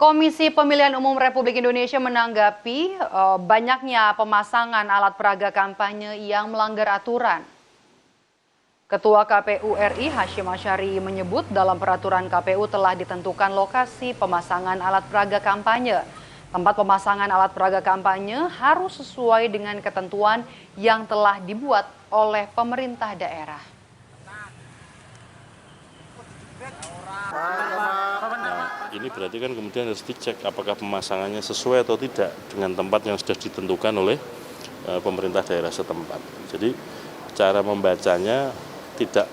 Komisi Pemilihan Umum Republik Indonesia menanggapi banyaknya pemasangan alat peraga kampanye yang melanggar aturan. Ketua KPU RI Hasyim Asyari menyebut dalam peraturan KPU telah ditentukan lokasi pemasangan alat peraga kampanye. Tempat pemasangan alat peraga kampanye harus sesuai dengan ketentuan yang telah dibuat oleh pemerintah daerah. Ini berarti kan kemudian harus dicek apakah pemasangannya sesuai atau tidak dengan tempat yang sudah ditentukan oleh pemerintah daerah setempat. Jadi cara membacanya tidak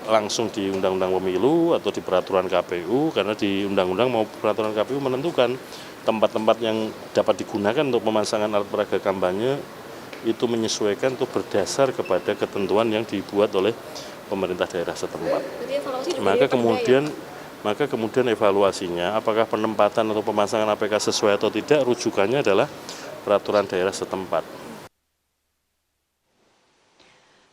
langsung di Undang-Undang Pemilu atau di peraturan KPU, karena di Undang-Undang maupun peraturan KPU menentukan tempat-tempat yang dapat digunakan untuk pemasangan alat peraga kampanye itu menyesuaikan atau berdasar kepada ketentuan yang dibuat oleh pemerintah daerah setempat. Maka kemudian evaluasinya apakah penempatan atau pemasangan APK sesuai atau tidak, rujukannya adalah peraturan daerah setempat.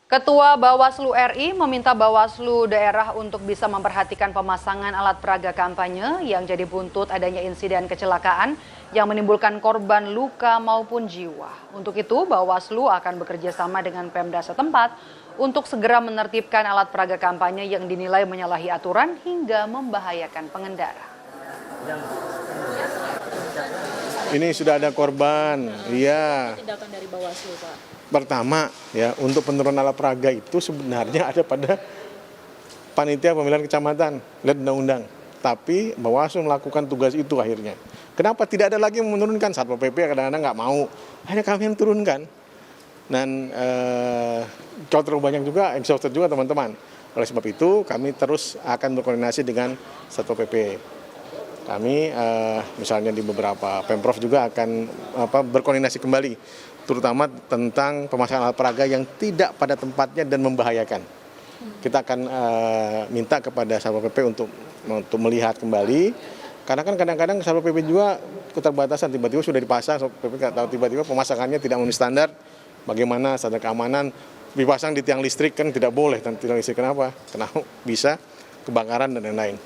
Ketua Bawaslu RI meminta Bawaslu daerah untuk bisa memperhatikan pemasangan alat peraga kampanye yang jadi buntut adanya insiden kecelakaan yang menimbulkan korban luka maupun jiwa. Untuk itu, Bawaslu akan bekerja sama dengan Pemda setempat untuk segera menertibkan alat peraga kampanye yang dinilai menyalahi aturan hingga membahayakan pengendara. Ini sudah ada korban, iya. Tindakan dari Bawaslu, Pak. Pertama, ya, untuk penurunan alat peraga itu sebenarnya ada pada panitia pemilihan kecamatan, lihat undang-undang. Tapi Bawaslu melakukan tugas itu akhirnya. Kenapa tidak ada lagi yang menurunkan? Satpol PP kadang-kadang nggak mau, hanya kami yang turunkan. Dan terlalu banyak juga, exhausted juga teman-teman. Oleh sebab itu, kami terus akan berkoordinasi dengan Satpol PP. Kami misalnya di beberapa Pemprov juga akan berkoordinasi kembali, terutama tentang pemasangan alat peraga yang tidak pada tempatnya dan membahayakan. Kita akan minta kepada Satpol PP untuk melihat kembali, karena kan kadang-kadang Satpol PP juga keterbatasan, tiba-tiba sudah dipasang, Satpol PP nggak tahu tiba-tiba pemasangannya tidak memenuhi standar. Bagaimana standar keamanan dipasang di tiang listrik kan tidak boleh, tiang listrik kenapa? Karena bisa kebakaran dan lain-lain.